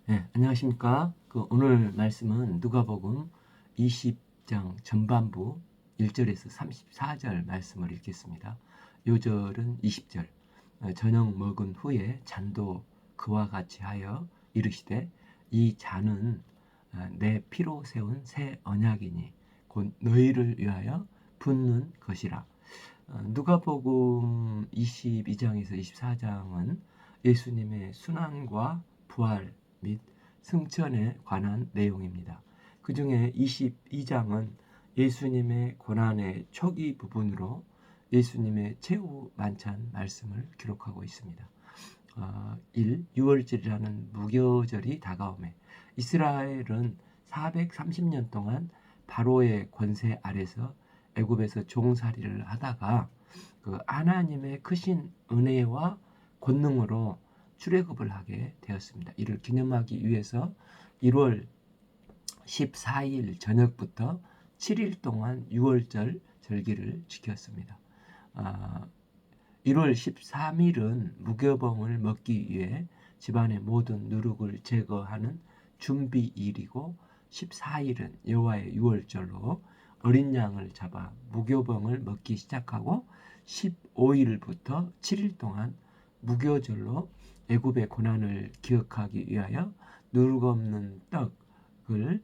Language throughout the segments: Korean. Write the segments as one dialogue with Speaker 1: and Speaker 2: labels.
Speaker 1: 네, 안녕하십니까. 오늘 말씀은 누가복음 20장 전반부 1절에서 34절 말씀을 읽겠습니다. 요절은 20절. 저녁 먹은 후에 잔도 그와 같이 하여 이르시되 이 잔은 내 피로 세운 새 언약이니 곧 너희를 위하여 붓는 것이라. 누가복음 22장에서 24장은 예수님의 순환과 부활 및 승천에 관한 내용입니다. 그 중에 22장은 예수님의 고난의 초기 부분으로 예수님의 최후 만찬 말씀을 기록하고 있습니다. 1. 유월절이라는 무교절이 다가오매 이스라엘은 430년 동안 바로의 권세 아래서 애굽에서 종살이를 하다가 하나님의 크신 은혜와 권능으로 출애굽을 하게 되었습니다. 이를 기념하기 위해서 1월 14일 저녁부터 7일 동안 6월절 절기를 지켰습니다. 1월 13일은 무교봉을 먹기 위해 집안의 모든 누룩을 제거하는 준비일이고 14일은 여호와의 유월절로 어린 양을 잡아 무교봉을 먹기 시작하고 15일부터 7일 동안 무교절로 애굽의 고난을 기억하기 위하여 누룩 없는 떡을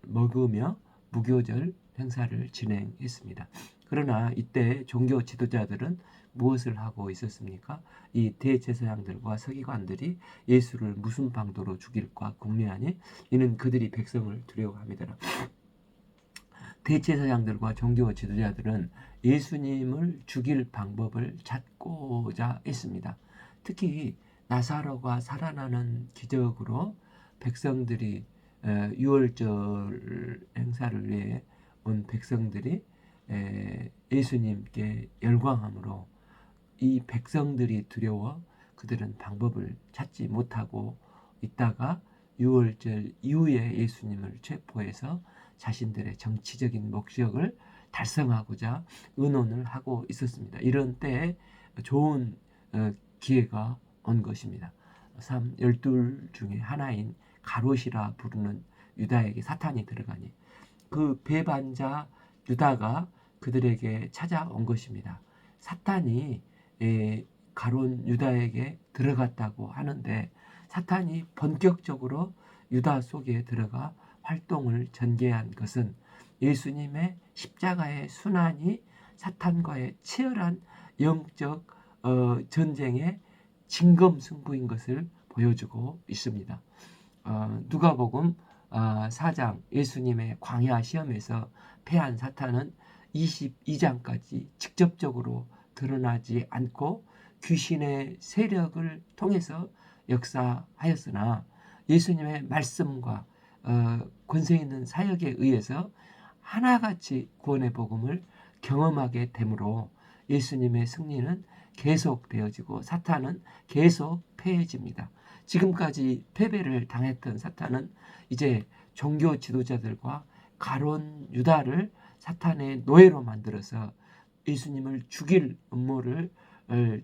Speaker 1: 먹으며 무교절 행사를 진행했습니다. 그러나 이때 종교 지도자들은 무엇을 하고 있었습니까? 이 대제사장들과 서기관들이 예수를 무슨 방도로 죽일까 궁리하니 이는 그들이 백성을 두려워합니다. 대제사장들과 종교 지도자들은 예수님을 죽일 방법을 찾고자 했습니다. 특히 나사로가 살아나는 기적으로 백성들이 유월절 행사를 위해 온 백성들이 예수님께 열광함으로 이 백성들이 두려워 그들은 방법을 찾지 못하고 있다가 유월절 이후에 예수님을 체포해서 자신들의 정치적인 목적을 달성하고자 의논을 하고 있었습니다. 이런 때에 좋은 기회가 온 것입니다. 12 중에 하나인 가롯이라 부르는 유다에게 사탄이 들어가니 그 배반자 유다가 그들에게 찾아온 것입니다. 사탄이 가롯 유다에게 들어갔다고 하는데 사탄이 본격적으로 유다 속에 들어가 활동을 전개한 것은 예수님의 십자가의 순환이 사탄과의 치열한 영적 전쟁의 진검승부인 것을 보여주고 있습니다. 누가복음 4장 예수님의 광야 시험에서 패한 사탄은 22장까지 직접적으로 드러나지 않고 귀신의 세력을 통해서 역사하였으나 예수님의 말씀과 권세 있는 사역에 의해서 하나같이 구원의 복음을 경험하게 되므로 예수님의 승리는 계속되어지고 사탄은 계속 패해집니다. 지금까지 패배를 당했던 사탄은 이제 종교 지도자들과 가롯 유다를 사탄의 노예로 만들어서 예수님을 죽일 음모를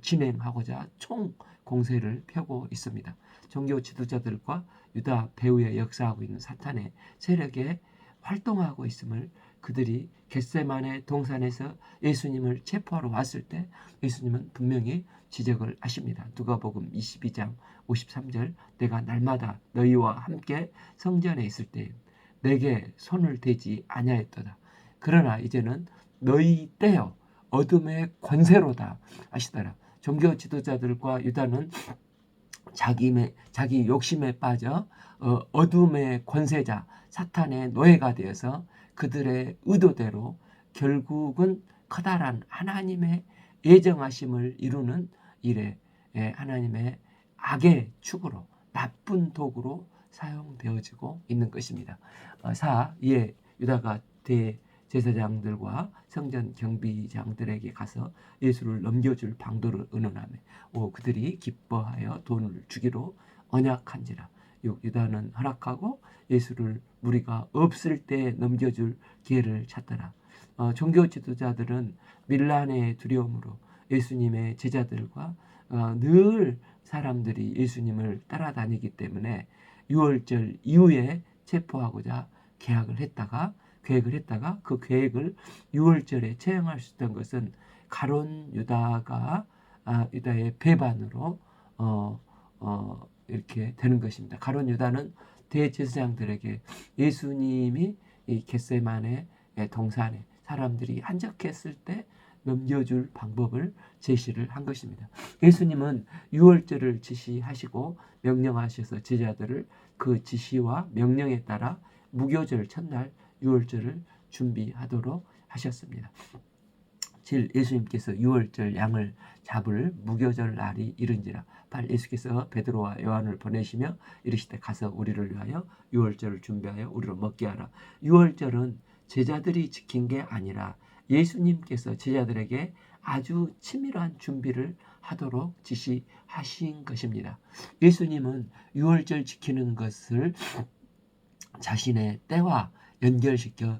Speaker 1: 진행하고자 총 공세를 펴고 있습니다. 종교 지도자들과 유다 배후에 역사하고 있는 사탄의 세력에 활동하고 있음을 그들이 겟세마네 동산에서 예수님을 체포하러 왔을 때 예수님은 분명히 지적을 하십니다. 누가복음 22장 53절 내가 날마다 너희와 함께 성전에 있을 때 내게 손을 대지 아니하였도다. 그러나 이제는 너희 때요 어둠의 권세로다 하시더라. 종교 지도자들과 유다는 자기 욕심에 빠져 어둠의 권세자 사탄의 노예가 되어서 그들의 의도대로 결국은 커다란 하나님의 예정하심을 이루는 일에 하나님의 악의 축으로 나쁜 도구로 사용되어지고 있는 것입니다. 4. 이에 유다가 대제사장들과 성전 경비장들에게 가서 예수를 넘겨줄 방도를 의논하며 그들이 기뻐하여 돈을 주기로 언약한지라. 유다는 허락하고 예수를 무리가 없을 때 넘겨줄 기회를 찾더라. 종교 지도자들은 밀란의 두려움으로 예수님의 제자들과 늘 사람들이 예수님을 따라다니기 때문에 유월절 이후에 체포하고자 계획을 했다가 그 계획을 유월절에 처형할 수 있던 것은 가룟 유다가 유다의 배반으로 이렇게 되는 것입니다. 가룟 유다는 대제사장들에게 예수님이 이 겟세마네 동산에 사람들이 한적했을 때 넘겨줄 방법을 제시를 한 것입니다. 예수님은 유월절을 지시하시고 명령하셔서 제자들을 그 지시와 명령에 따라 무교절 첫날 유월절을 준비하도록 하셨습니다. 예수님께서 유월절 양을 잡을 무교절 날이 이른지라. 예수께서 베드로와 요한을 보내시며 이르시되 가서 우리를 위하여 유월절을 준비하여 우리로 먹게 하라. 유월절은 제자들이 지킨 게 아니라 예수님께서 제자들에게 아주 치밀한 준비를 하도록 지시하신 것입니다. 예수님은 유월절 지키는 것을 자신의 때와 연결시켜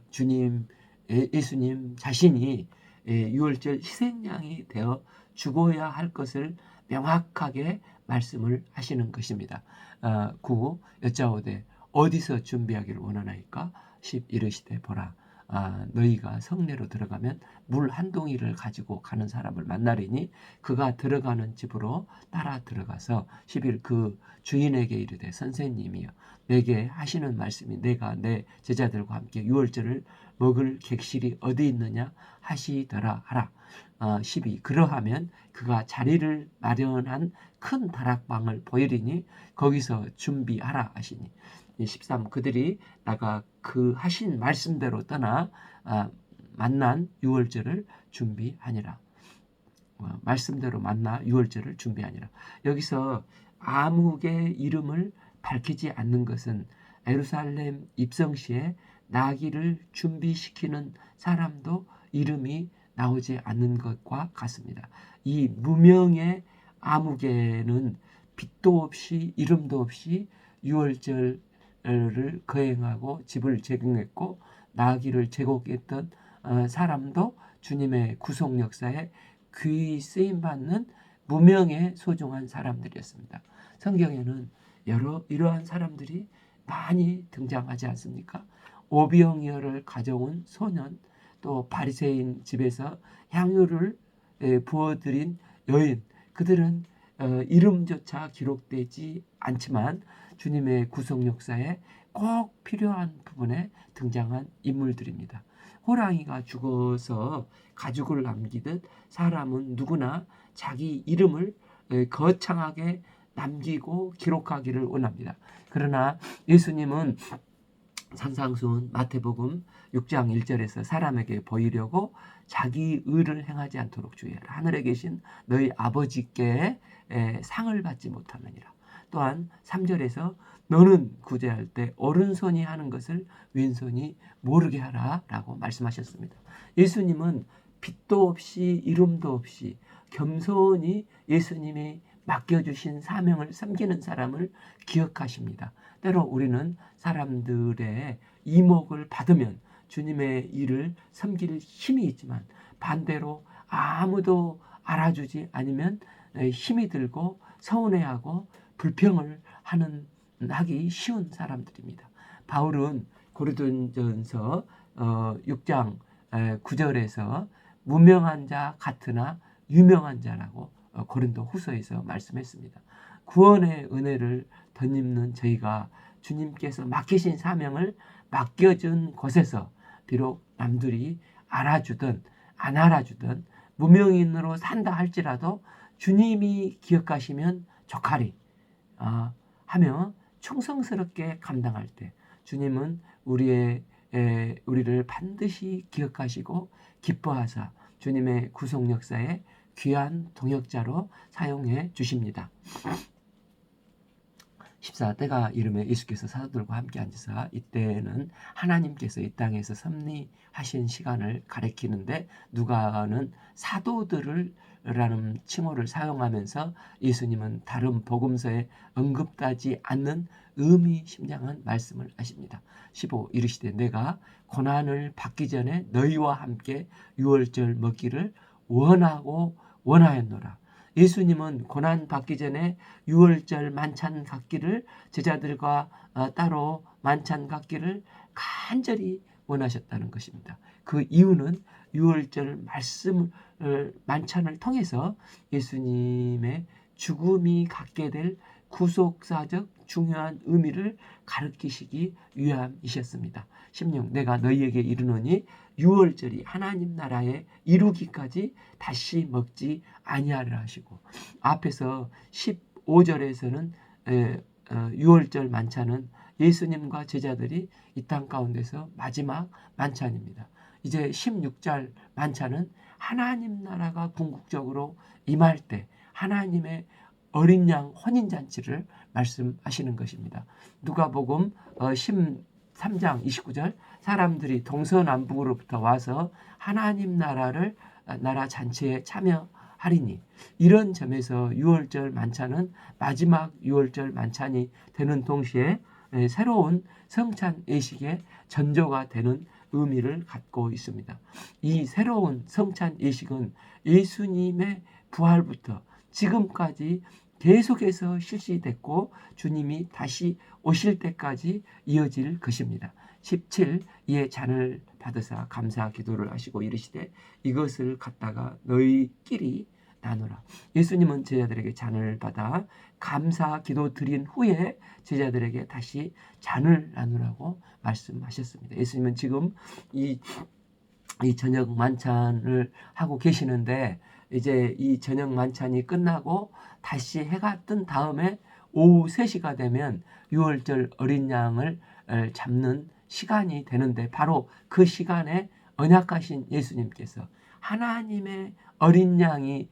Speaker 1: 예수님 자신이 유월절 희생양이 되어 죽어야 할 것을 명확하게 말씀을 하시는 것입니다. 9. 여짜오되 어디서 준비하기를 원하나이까? 10. 이르시되 보라 너희가 성내로 들어가면 물 한 동이를 가지고 가는 사람을 만나리니 그가 들어가는 집으로 따라 들어가서 11. 그 주인에게 이르되 선생님이여 내게 하시는 말씀이 내가 내 제자들과 함께 유월절을 먹을 객실이 어디 있느냐 하시더라 하라. 12. 그러하면 그가 자리를 마련한 큰 다락방을 보이리니 거기서 준비하라 하시니. 13. 그들이 나가 그 하신 말씀대로 떠나 만난 유월절을 준비하니라. 말씀대로 만나 유월절을 준비하니라. 여기서 아무개 이름을 밝히지 않는 것은 예루살렘 입성 시에 나귀를 준비시키는 사람도 이름이 나오지 않는 것과 같습니다. 이 무명의 아무개는 빛도 없이 이름도 없이 유월절을 거행하고 집을 제공했고 나귀를 제공했던 사람도 주님의 구속 역사에 귀히 쓰임받는 무명의 소중한 사람들이었습니다. 성경에는 이러한 사람들이 많이 등장하지 않습니까? 오병이어를 가져온 소년, 또 바리새인 집에서 향유를 부어드린 여인, 그들은 이름조차 기록되지 않지만 주님의 구속 역사에 꼭 필요한 부분에 등장한 인물들입니다. 호랑이가 죽어서 가죽을 남기듯 사람은 누구나 자기 이름을 거창하게 남기고 기록하기를 원합니다. 그러나 예수님은 산상수훈 마태복음 6장 1절에서 사람에게 보이려고 자기 의를 행하지 않도록 주의하라. 하늘에 계신 너희 아버지께 상을 받지 못하느니라. 또한 3절에서 너는 구제할 때 오른손이 하는 것을 왼손이 모르게 하라 라고 말씀하셨습니다. 예수님은 빛도 없이 이름도 없이 겸손히 예수님이 맡겨주신 사명을 섬기는 사람을 기억하십니다. 때로 우리는 사람들의 이목을 받으면 주님의 일을 섬길 힘이 있지만 반대로 아무도 알아주지 않으면 힘이 들고 서운해하고 불평을 하기 쉬운 사람들입니다. 바울은 고린도전서 6장 9절에서 무명한 자 같으나 유명한 자라고 고린도 후서에서 말씀했습니다. 구원의 은혜를 덧입는 저희가 주님께서 맡기신 사명을 맡겨준 곳에서 비록 남들이 알아주든 안 알아주든 무명인으로 산다 할지라도 주님이 기억하시면 좋가리 하며 충성스럽게 감당할 때 주님은 우리를 반드시 기억하시고 기뻐하사 주님의 구속 역사에 귀한 동역자로 사용해 주십니다. 14. 때가 이르매 예수께서 사도들과 함께 앉으사 이때는 하나님께서 이 땅에서 섭리하신 시간을 가리키는데 누가는 사도들을 라는 칭호를 사용하면서 예수님은 다른 복음서에 언급하지 않는 의미심장한 말씀을 하십니다. 15. 이르시되 내가 고난을 받기 전에 너희와 함께 유월절 먹기를 원하였노라. 예수님은 고난 받기 전에 유월절 만찬 갖기를 제자들과 따로 만찬 갖기를 간절히 원하셨다는 것입니다. 그 이유는 유월절 말씀을 만찬을 통해서 예수님의 죽음이 갖게 될 구속사적 중요한 의미를 가르치시기 위함이셨습니다. 16 내가 너희에게 이르노니 유월절이 하나님 나라에 이루기까지 다시 먹지 아니하리라 하시고, 앞에서 15절에서는 유월절 만찬은 예수님과 제자들이 이 땅 가운데서 마지막 만찬입니다. 이제 16절 만찬은 하나님 나라가 궁극적으로 임할 때 하나님의 어린 양 혼인잔치를 말씀하시는 것입니다. 누가복음 13장 29절 사람들이 동서남북으로부터 와서 하나님 나라 잔치에 참여하리니, 이런 점에서 유월절 만찬은 마지막 유월절 만찬이 되는 동시에 새로운 성찬 예식의 전조가 되는 의미를 갖고 있습니다. 이 새로운 성찬 예식은 예수님의 부활부터 지금까지 계속해서 실시됐고 주님이 다시 오실 때까지 이어질 것입니다. 17 이에 잔을 받으사 감사 기도를 하시고 이르시되 이것을 갖다가 너희끼리 나누라. 예수님은 제자들에게 잔을 받아 감사 기도 드린 후에 제자들에게 다시 잔을 나누라고 말씀하셨습니다. 예수님은 지금 이 저녁 만찬을 하고 계시는데, 이제 이 저녁 만찬이 끝나고 다시 해가 뜬 다음에 오후 3시가 되면 유월절 어린 양을 잡는 시간이 되는데, 바로 그 시간에 언약하신 예수님께서 하나님의 어린 양인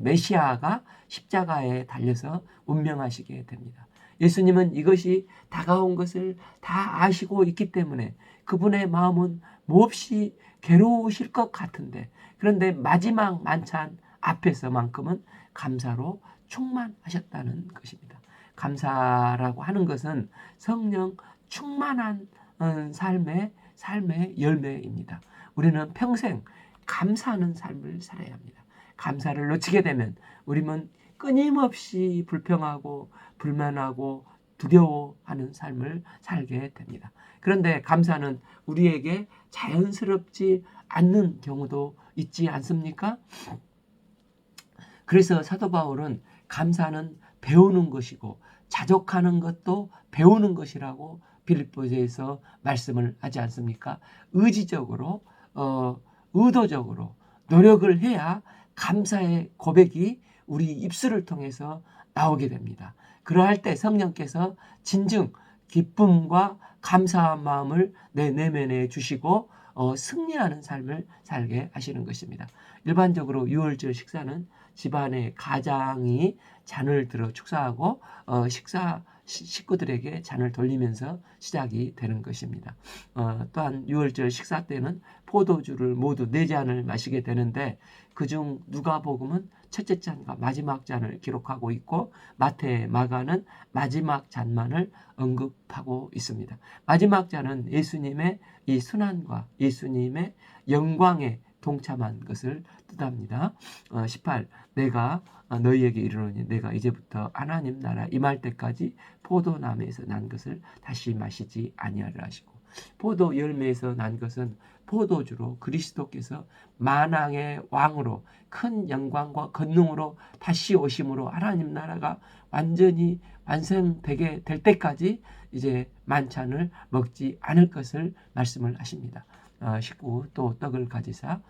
Speaker 1: 메시아가 십자가에 달려서 운명하시게 됩니다. 예수님은 이것이 다가온 것을 다 아시고 있기 때문에 그분의 마음은 몹시 괴로우실 것 같은데, 그런데 마지막 만찬 앞에서만큼은 감사로 충만하셨다는 것입니다. 감사라고 하는 것은 성령 충만한 삶의 열매입니다. 우리는 평생 감사하는 삶을 살아야 합니다. 감사를 놓치게 되면 우리는 끊임없이 불평하고 불만하고 두려워하는 삶을 살게 됩니다. 그런데 감사는 우리에게 자연스럽지 않는 경우도 있지 않습니까? 그래서 사도 바울은 감사는 배우는 것이고 자족하는 것도 배우는 것이라고 빌립보서에서 말씀을 하지 않습니까? 의지적으로 의도적으로 노력을 해야 감사의 고백이 우리 입술을 통해서 나오게 됩니다. 그러할 때 성령께서 진정 기쁨과 감사한 마음을 내 내면에 주시고 승리하는 삶을 살게 하시는 것입니다. 일반적으로 유월절 식사는 집안의 가장이 잔을 들어 축사하고 식구들에게 잔을 돌리면서 시작이 되는 것입니다. 또한 유월절 식사 때는 포도주를 모두 4잔을 마시게 되는데, 그중 누가복음은 첫째 잔과 마지막 잔을 기록하고 있고 마태, 마가는 마지막 잔만을 언급하고 있습니다. 마지막 잔은 예수님의 이 순환과 예수님의 영광에 동참한 것을 뜻합니다. 18 내가 너희에게 이르노니 내가 이제부터 하나님 나라 임할 때까지 포도나무에서 난 것을 다시 마시지 아니하리라 하시고, 포도 열매에서 난 것은 포도주로 그리스도께서 만왕의 왕으로 큰 영광과 권능으로 다시 오심으로 하나님 나라가 완전히 완성되게 될 때까지 이제 만찬을 먹지 않을 것을 말씀을 하십니다. 19 또 떡을 가지사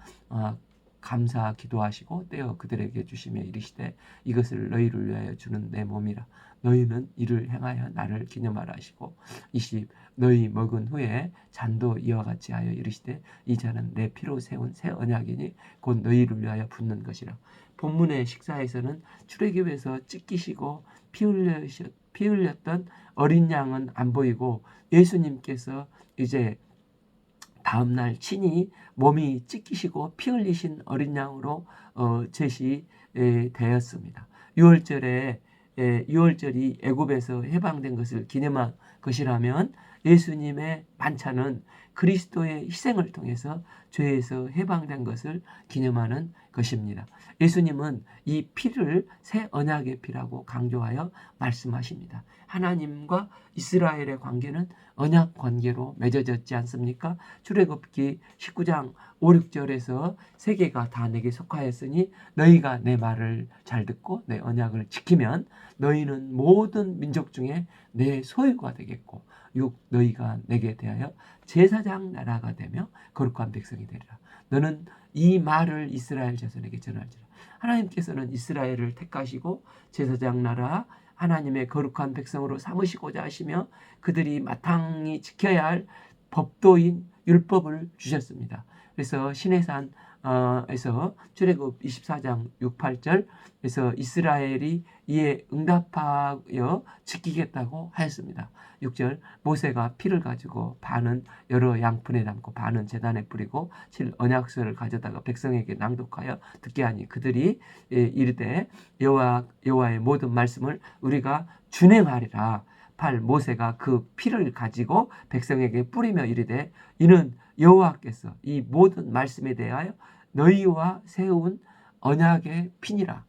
Speaker 1: 감사 기도하시고 떼어 그들에게 주시며 이르시되 이것을 너희를 위하여 주는 내 몸이라. 너희는 이를 행하여 나를 기념하라 하시고 20 너희 먹은 후에 잔도 이와 같이 하여 이르시되 이 잔은 내 피로 세운 새 언약이니 곧 너희를 위하여 붓는 것이라. 본문의 식사에서는 출애굽에서 찢기시고 피 흘렸던 어린 양은 안 보이고 예수님께서 이제 다음날 친히 몸이 찢기시고 피 흘리신 어린 양으로 제시되었습니다. 6월절이 애굽에서 해방된 것을 기념한 것이라면 예수님의 만찬은 그리스도의 희생을 통해서 죄에서 해방된 것을 기념하는 것입니다. 예수님은 이 피를 새 언약의 피라고 강조하여 말씀하십니다. 하나님과 이스라엘의 관계는 언약 관계로 맺어졌지 않습니까? 출애굽기 19장 5, 6절에서 세계가 다 내게 속하였으니 너희가 내 말을 잘 듣고 내 언약을 지키면 너희는 모든 민족 중에 내 소유가 되겠고 6. 너희가 내게 대하여 제사장 나라가 되며 거룩한 백성이 되리라. 너는 이 말을 이스라엘 자손에게 전할지라. 하나님께서는 이스라엘을 택하시고 제사장 나라 하나님의 거룩한 백성으로 삼으시고자 하시며 그들이 마땅히 지켜야 할 법도인 율법을 주셨습니다. 그래서 시내산 에서 출애굽 24장 6, 8절에서 이스라엘이 이에 응답하여 지키겠다고 하였습니다. 6절 모세가 피를 가지고 반은 여러 양푼에 담고 반은 제단에 뿌리고 7 언약서를 가져다가 백성에게 낭독하여 듣게 하니 그들이 이르되 여호와의 모든 말씀을 우리가 준행하리라. 8 모세가 그 피를 가지고 백성에게 뿌리며 이르되 이는 여호와께서 이 모든 말씀에 대하여 너희와 세운 언약의 피니라.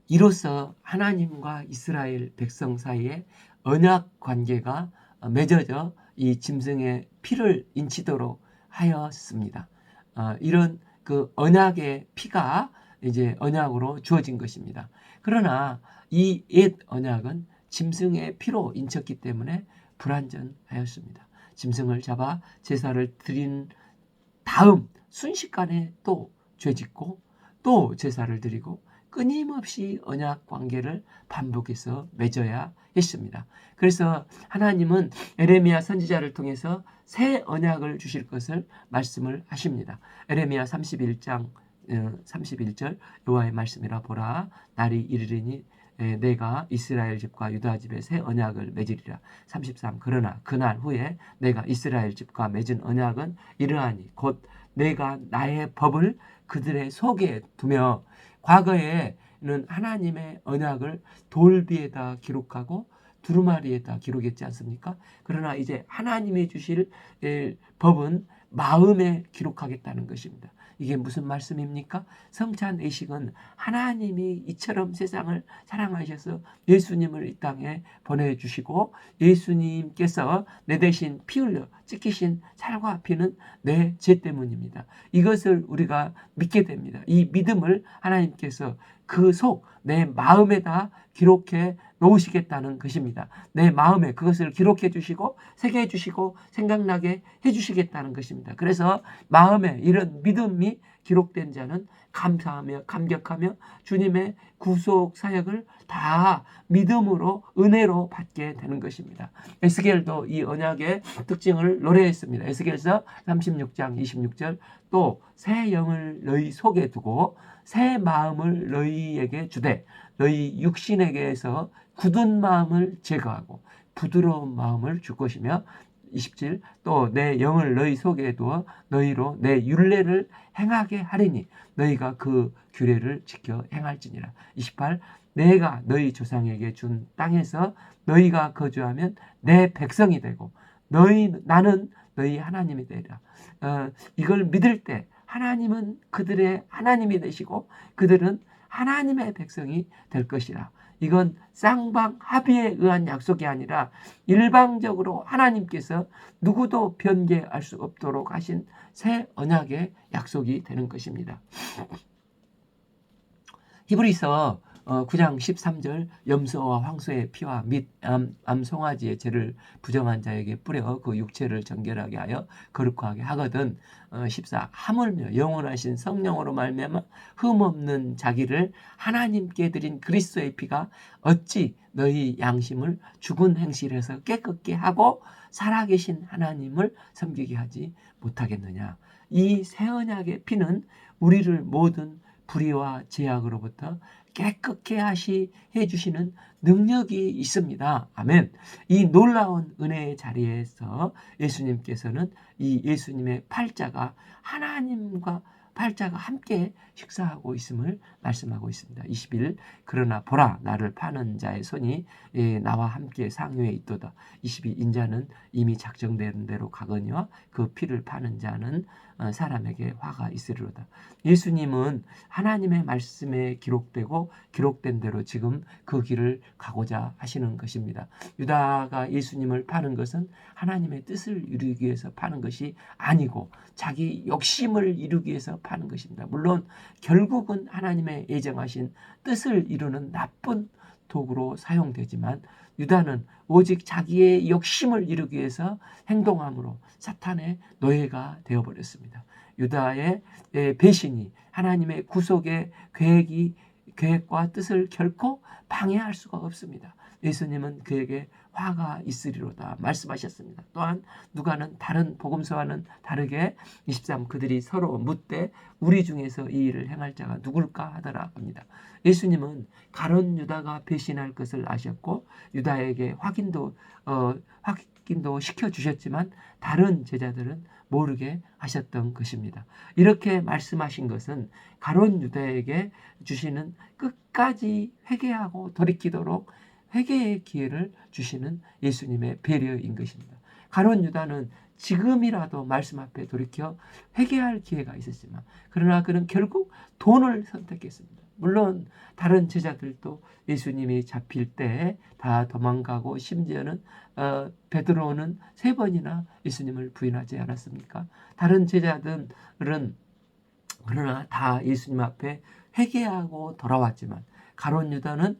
Speaker 1: 이로써 하나님과 이스라엘 백성 사이에 언약 관계가 맺어져 이 짐승의 피를 인치도록 하였습니다. 이런 그 언약의 피가 이제 언약으로 주어진 것입니다. 그러나 이 옛 언약은 짐승의 피로 인쳤기 때문에 불완전하였습니다. 짐승을 잡아 제사를 드린 다음 순식간에 또 죄짓고 또 제사를 드리고 끊임없이 언약 관계를 반복해서 맺어야 했습니다. 그래서 하나님은 에레미야 선지자를 통해서 새 언약을 주실 것을 말씀을 하십니다. 에레미야 31장 31절 여호와의 말씀이라 보라 날이 이르리니 내가 이스라엘 집과 유다 집에 새 언약을 맺으리라. 33 그러나 그날 후에 내가 이스라엘 집과 맺은 언약은 이러하니 곧 내가 나의 법을 그들의 속에 두며 과거에는 하나님의 언약을 돌비에다 기록하고 두루마리에다 기록했지 않습니까? 그러나 이제 하나님이 주실 법은 마음에 기록하겠다는 것입니다. 이게 무슨 말씀입니까? 성찬 의식은 하나님이 이처럼 세상을 사랑하셔서 예수님을 이 땅에 보내주시고 예수님께서 내 대신 피 흘려 찢기신 살과 피는 내 죄 때문입니다. 이것을 우리가 믿게 됩니다. 이 믿음을 하나님께서 그 속 내 마음에다 기록해 놓으시겠다는 것입니다. 내 마음에 그것을 기록해 주시고 새겨 주시고 생각나게 해 주시겠다는 것입니다. 그래서 마음에 이런 믿음이 기록된 자는 감사하며 감격하며 주님의 구속 사역을 다 믿음으로 은혜로 받게 되는 것입니다. 에스겔도 이 언약의 특징을 노래했습니다. 에스겔서 36장 26절 또 새 영을 너희 속에 두고 새 마음을 너희에게 주되 너희 육신에게서 굳은 마음을 제거하고 부드러운 마음을 줄 것이며 27 또 내 영을 너희 속에 두어 너희로 내 율례를 행하게 하리니 너희가 그 규례를 지켜 행할지니라. 28 내가 너희 조상에게 준 땅에서 너희가 거주하면 내 백성이 되고 나는 너희 하나님이 되리라. 이걸 믿을 때 하나님은 그들의 하나님이 되시고 그들은 하나님의 백성이 될 것이라. 이건 쌍방 합의에 의한 약속이 아니라 일방적으로 하나님께서 누구도 변개할 수 없도록 하신 새 언약의 약속이 되는 것입니다. 히브리서 9장 13절 염소와 황소의 피와 및 암송아지의 죄를 부정한 자에게 뿌려 그 육체를 정결하게 하여 거룩하게 하거든. 14 하물며 영원하신 성령으로 말미암아 흠없는 자기를 하나님께 드린 그리스도의 피가 어찌 너희 양심을 죽은 행실에서 깨끗게 하고 살아계신 하나님을 섬기게 하지 못하겠느냐. 이 새 언약의 피는 우리를 모든 불의와 제약으로부터 깨끗게 해주시는 능력이 있습니다. 아멘. 이 놀라운 은혜의 자리에서 예수님께서는 이 예수님의 팔자가 하나님과 팔자가 함께 식사하고 있음을 말씀하고 있습니다. 21 그러나 보라 나를 파는 자의 손이 나와 함께 상류에 있도다. 22 인자는 이미 작정된 대로 가거니와 그 피를 파는 자는 사람에게 화가 있으리로다. 예수님은 하나님의 말씀에 기록된 대로 지금 그 길을 가고자 하시는 것입니다. 유다가 예수님을 파는 것은 하나님의 뜻을 이루기 위해서 파는 것이 아니고 자기 욕심을 이루기 위해서 파는 것입니다. 물론 결국은 하나님의 예정하신 뜻을 이루는 나쁜 도구로 사용되지만 유다는 오직 자기의 욕심을 이루기 위해서 행동함으로 사탄의 노예가 되어버렸습니다. 유다의 배신이 하나님의 구속의 계획과 뜻을 결코 방해할 수가 없습니다. 예수님은 그에게 화가 있으리로다 말씀하셨습니다. 또한 누가는 다른 복음서와는 다르게 23 그들이 서로 묻되 우리 중에서 이 일을 행할 자가 누굴까 하더라 합니다. 예수님은 가룟 유다가 배신할 것을 아셨고 유다에게 확인도 시켜주셨지만 다른 제자들은 모르게 하셨던 것입니다. 이렇게 말씀하신 것은 가룟 유다에게 주시는 끝까지 회개하고 돌이키도록 회개의 기회를 주시는 예수님의 배려인 것입니다. 가룟 유다는 지금이라도 말씀 앞에 돌이켜 회개할 기회가 있었지만 그러나 그는 결국 돈을 선택했습니다. 물론 다른 제자들도 예수님이 잡힐 때 다 도망가고 심지어는 베드로는 3번이나 예수님을 부인하지 않았습니까? 다른 제자들은 그러나 다 예수님 앞에 회개하고 돌아왔지만 가룟 유다는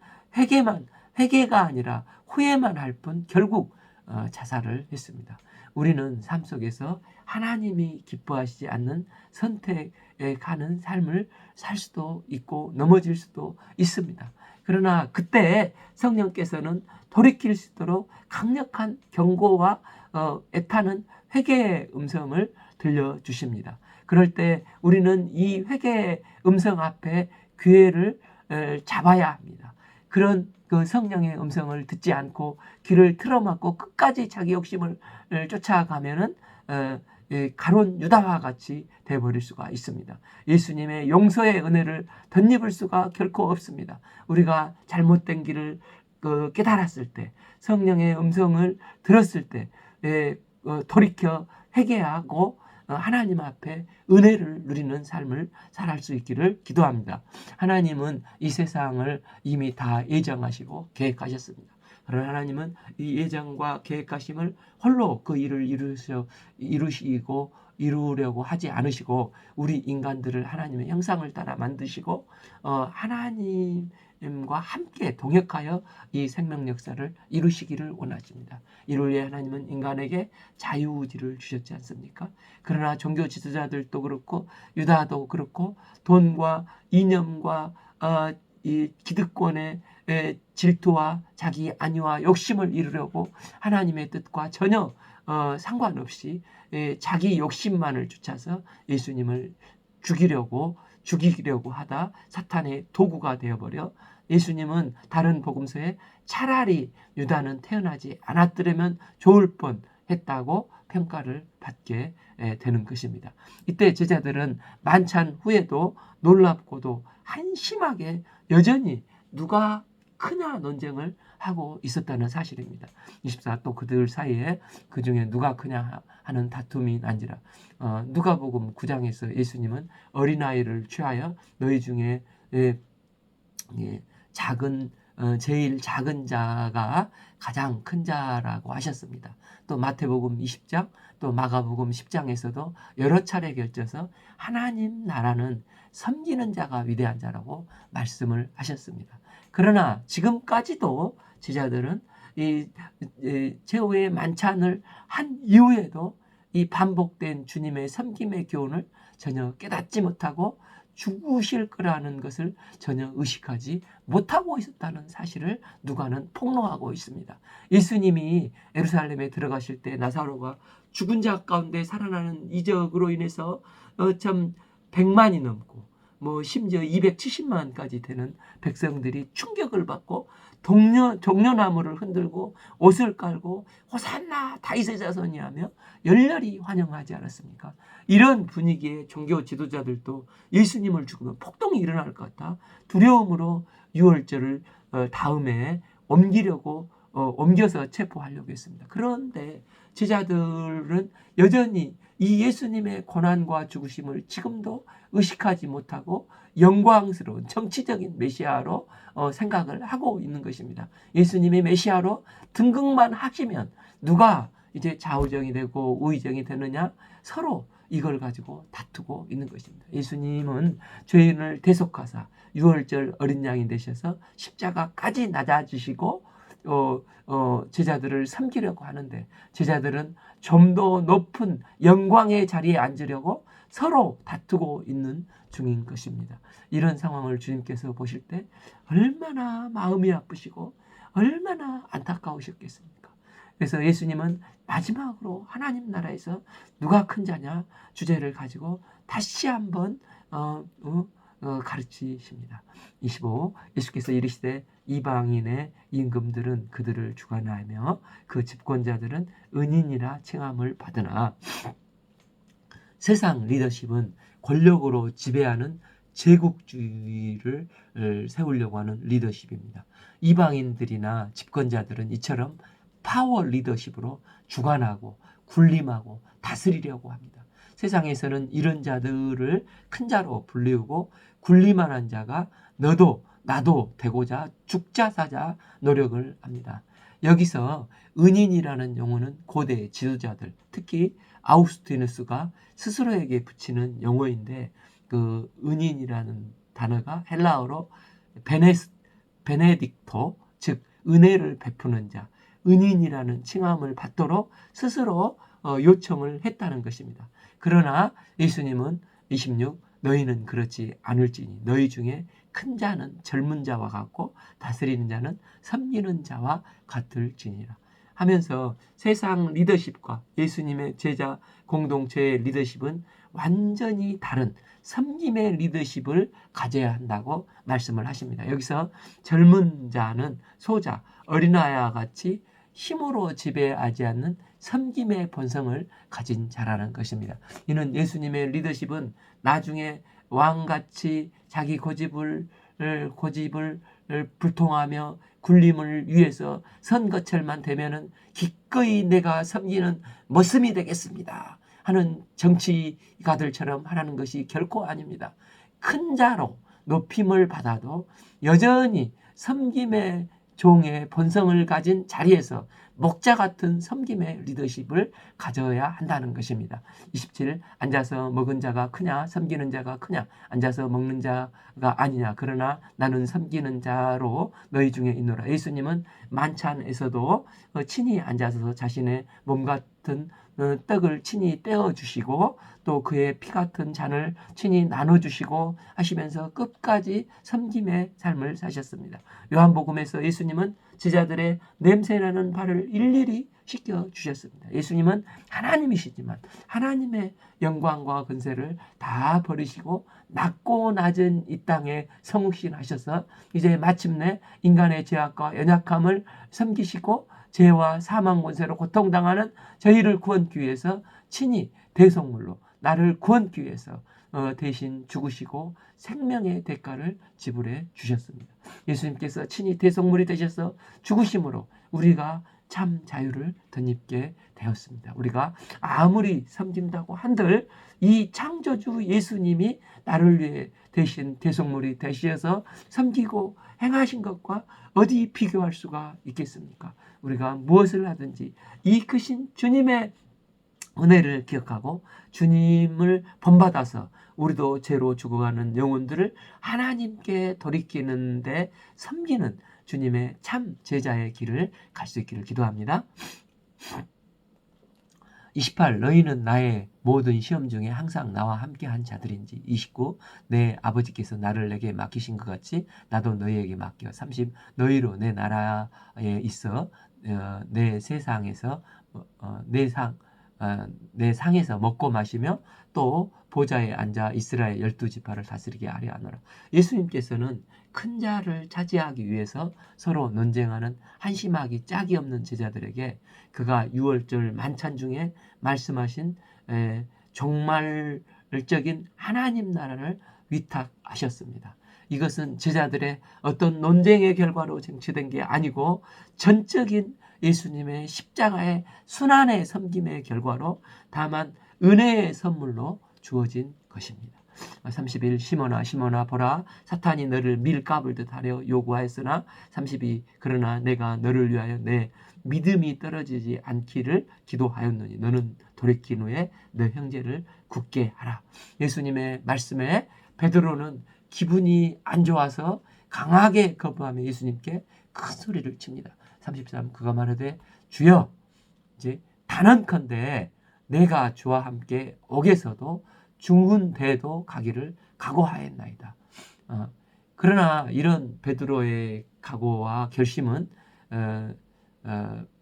Speaker 1: 회개가 아니라 후회만 할 뿐 결국 자살을 했습니다. 우리는 삶 속에서 하나님이 기뻐하시지 않는 선택에 가는 삶을 살 수도 있고 넘어질 수도 있습니다. 그러나 그때 성령께서는 돌이킬 수 있도록 강력한 경고와 애타는 회개의 음성을 들려주십니다. 그럴 때 우리는 이 회개의 음성 앞에 기회를 잡아야 합니다. 그런 그 성령의 음성을 듣지 않고 귀를 틀어막고 끝까지 자기 욕심을 쫓아가면은 가룟 유다와 같이 되어버릴 수가 있습니다. 예수님의 용서의 은혜를 덧입을 수가 결코 없습니다. 우리가 잘못된 길을 깨달았을 때 성령의 음성을 들었을 때 돌이켜 회개하고 하나님 앞에 은혜를 누리는 삶을 살할 수 있기를 기도합니다. 하나님은 이 세상을 이미 다 예정하시고 계획하셨습니다. 그러나 하나님은 이 예정과 계획하심을 홀로 그 일을 이루려고 하지 않으시고 우리 인간들을 하나님의 형상을 따라 만드시고 하나님과 함께 동역하여 이 생명 역사를 이루시기를 원하십니다. 이를 위해 하나님은 인간에게 자유의지를 주셨지 않습니까? 그러나 종교 지도자들도 그렇고 유다도 그렇고 돈과 이념과 이 기득권의 질투와 자기 안위와 욕심을 이루려고 하나님의 뜻과 전혀 상관없이 자기 욕심만을 쫓아서 예수님을 죽이려고 하다 사탄의 도구가 되어버려 예수님은 다른 복음서에 차라리 유다는 태어나지 않았더라면 좋을 뻔했다고 평가를 받게 되는 것입니다. 이때 제자들은 만찬 후에도 놀랍고도 한심하게 여전히 누가 크냐 논쟁을 하고 있었다는 사실입니다. 24 또 그들 사이에 그 중에 누가 크냐 하는 다툼이 난지라. 누가복음 9장에서 예수님은 어린아이를 취하여 너희 중에 제일 작은 자가 가장 큰 자라고 하셨습니다. 또 마태복음 20장 또 마가복음 10장에서도 여러 차례 결져서 하나님 나라는 섬기는 자가 위대한 자라고 말씀을 하셨습니다. 그러나 지금까지도 제자들은 이 최후의 만찬을 한 이후에도 이 반복된 주님의 섬김의 교훈을 전혀 깨닫지 못하고 죽으실 거라는 것을 전혀 의식하지 못하고 있었다는 사실을 누가는 폭로하고 있습니다. 예수님이 예루살렘에 들어가실 때 나사로가 죽은 자 가운데 살아나는 이적으로 인해서 참 100만이 넘고 심지어 270만까지 되는 백성들이 충격을 받고 종려나무를 흔들고 옷을 깔고 호산나 다윗의 자손이 하며 열렬히 환영하지 않았습니까? 이런 분위기에 종교 지도자들도 예수님을 죽으면 폭동이 일어날 것 같아 두려움으로 유월절을 다음에 옮기려고 옮겨서 체포하려고 했습니다. 그런데 제자들은 여전히 이 예수님의 고난과 죽으심을 지금도 의식하지 못하고 영광스러운 정치적인 메시아로 생각을 하고 있는 것입니다. 예수님이 메시아로 등극만 하시면 누가 이제 좌우정이 되고 우의정이 되느냐, 서로 이걸 가지고 다투고 있는 것입니다. 예수님은 죄인을 대속하사 유월절 어린 양이 되셔서 십자가까지 낮아지시고 제자들을 섬기려고 하는데, 제자들은 좀 더 높은 영광의 자리에 앉으려고 서로 다투고 있는 중인 것입니다. 이런 상황을 주님께서 보실 때 얼마나 마음이 아프시고 얼마나 안타까우셨겠습니까? 그래서 예수님은 마지막으로 하나님 나라에서 누가 큰 자냐 주제를 가지고 다시 한번 가르치십니다. 25. 예수께서 이르시되 이방인의 임금들은 그들을 주관하며 그 집권자들은 은인이라 칭함을 받으나 세상 리더십은 권력으로 지배하는 제국주의를 세우려고 하는 리더십입니다. 이방인들이나 집권자들은 이처럼 파워 리더십으로 주관하고 군림하고 다스리려고 합니다. 세상에서는 이런 자들을 큰 자로 불리우고 군림하는 자가 너도 나도 되고자 죽자 사자 노력을 합니다. 여기서 은인이라는 용어는 고대 지도자들, 특히 아우구스티누스가 스스로에게 붙이는 용어인데, 그 은인이라는 단어가 헬라어로 베네딕토, 즉 은혜를 베푸는 자, 은인이라는 칭함을 받도록 스스로 요청을 했다는 것입니다. 그러나 예수님은 26, 너희는 그렇지 않을지니 너희 중에 큰 자는 젊은 자와 같고 다스리는 자는 섬기는 자와 같을지니라 하면서 세상 리더십과 예수님의 제자 공동체의 리더십은 완전히 다른 섬김의 리더십을 가져야 한다고 말씀을 하십니다. 여기서 젊은 자는 소자, 어린아이와 같이 힘으로 지배하지 않는 섬김의 본성을 가진 자라는 것입니다. 이는 예수님의 리더십은 나중에 왕같이 자기 고집을 불통하며 군림을 위해서 선거철만 되면은 기꺼이 내가 섬기는 머슴이 되겠습니다 하는 정치가들처럼 하라는 것이 결코 아닙니다. 큰 자로 높임을 받아도 여전히 섬김의 종의 본성을 가진 자리에서 목자 같은 섬김의 리더십을 가져야 한다는 것입니다. 27. 앉아서 먹은 자가 크냐 섬기는 자가 크냐, 앉아서 먹는 자가 아니냐, 그러나 나는 섬기는 자로 너희 중에 있노라. 예수님은 만찬에서도 친히 앉아서 자신의 몸 같은 떡을 친히 떼어주시고 또 그의 피 같은 잔을 친히 나눠주시고 하시면서 끝까지 섬김의 삶을 사셨습니다. 요한복음에서 예수님은 제자들의 냄새나는 발을 일일이 씻겨주셨습니다. 예수님은 하나님이시지만 하나님의 영광과 권세를 다 버리시고 낮고 낮은 이 땅에 성육신하셔서 이제 마침내 인간의 죄악과 연약함을 섬기시고 죄와 사망 권세로 고통당하는 저희를 구원기 위해서 친히 대속물로 나를 구원기 위해서 대신 죽으시고 생명의 대가를 지불해 주셨습니다. 예수님께서 친히 대속물이 되셔서 죽으심으로 우리가 참 자유를 덧입게 되었습니다. 우리가 아무리 섬긴다고 한들 이 창조주 예수님이 나를 위해 대신 대속물이 되셔서 섬기고 행하신 것과 어디 비교할 수가 있겠습니까? 우리가 무엇을 하든지 이 크신 주님의 은혜를 기억하고 주님을 본받아서 우리도 죄로 죽어가는 영혼들을 하나님께 돌이키는데 섬기는 주님의 참 제자의 길을 갈 수 있기를 기도합니다. 28. 너희는 나의 모든 시험 중에 항상 나와 함께한 자들인지. 29. 내 아버지께서 나를 내게 맡기신 것 같이 나도 너희에게 맡겨. 30. 너희로 내 나라에 있어 내 세상에서 내 상에서 먹고 마시며 또 보좌에 앉아 이스라엘 12지파를 다스리게 하려 하노라. 예수님께서는 큰 자를 차지하기 위해서 서로 논쟁하는 한심하기 짝이 없는 제자들에게 그가 유월절 만찬 중에 말씀하신 종말적인 하나님 나라를 위탁하셨습니다. 이것은 제자들의 어떤 논쟁의 결과로 쟁취된 게 아니고 전적인 예수님의 십자가의 순환의 섬김의 결과로 다만 은혜의 선물로 주어진 것입니다. 31 시몬아 보라 사탄이 너를 밀가불듯 하려 요구하였으나 32 그러나 내가 너를 위하여 내 믿음이 떨어지지 않기를 기도하였노니 너는 돌이킨 후에 너 형제를 굳게 하라. 예수님의 말씀에 베드로는 기분이 안 좋아서 강하게 거부하며 예수님께 큰 소리를 칩니다. 33 그가 말하되 주여 이제 단언컨대 내가 주와 함께 옥에서도 죽은 데도 가기를 각오하였나이다. 그러나 이런 베드로의 각오와 결심은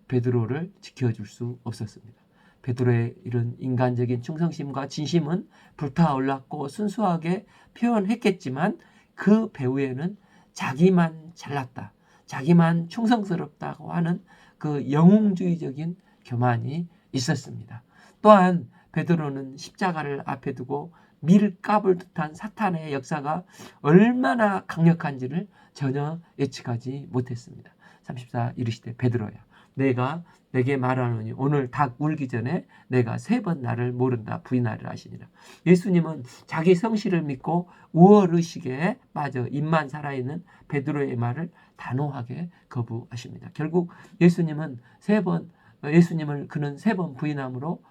Speaker 1: 베드로를 지켜줄 수 없었습니다. 베드로의 이런 인간적인 충성심과 진심은 불타올랐고 순수하게 표현했겠지만 그 배후에는 자기만 잘났다, 자기만 충성스럽다고 하는 그 영웅주의적인 교만이 있었습니다. 또한 베드로는 십자가를 앞에 두고 밀가불 듯한 사탄의 역사가 얼마나 강력한지를 전혀 예측하지 못했습니다. 34 이르시되 베드로야 내가 내게 말하노니 오늘 닭 울기 전에 내가 3번 나를 모른다 부인하리라 하시니라. 예수님은 자기 성실을 믿고 우월의식에 빠져 입만 살아있는 베드로의 말을 단호하게 거부하십니다. 결국 예수님을 그는 3번 부인함으로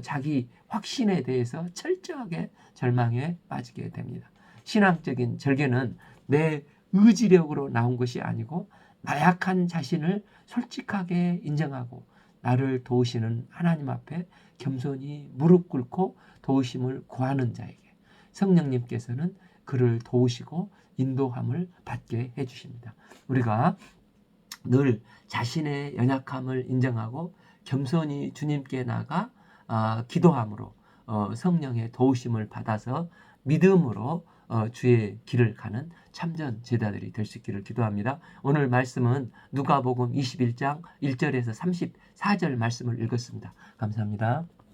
Speaker 1: 자기 확신에 대해서 철저하게 절망에 빠지게 됩니다. 신앙적인 절개는 내 의지력으로 나온 것이 아니고 나약한 자신을 솔직하게 인정하고 나를 도우시는 하나님 앞에 겸손히 무릎 꿇고 도우심을 구하는 자에게 성령님께서는 그를 도우시고 인도함을 받게 해주십니다. 우리가 늘 자신의 연약함을 인정하고 겸손히 주님께 나가 기도함으로 성령의 도우심을 받아서 믿음으로 주의 길을 가는 참전 제자들이 될 수 있기를 기도합니다. 오늘 말씀은 누가복음 21장 1절에서 34절 말씀을 읽었습니다. 감사합니다.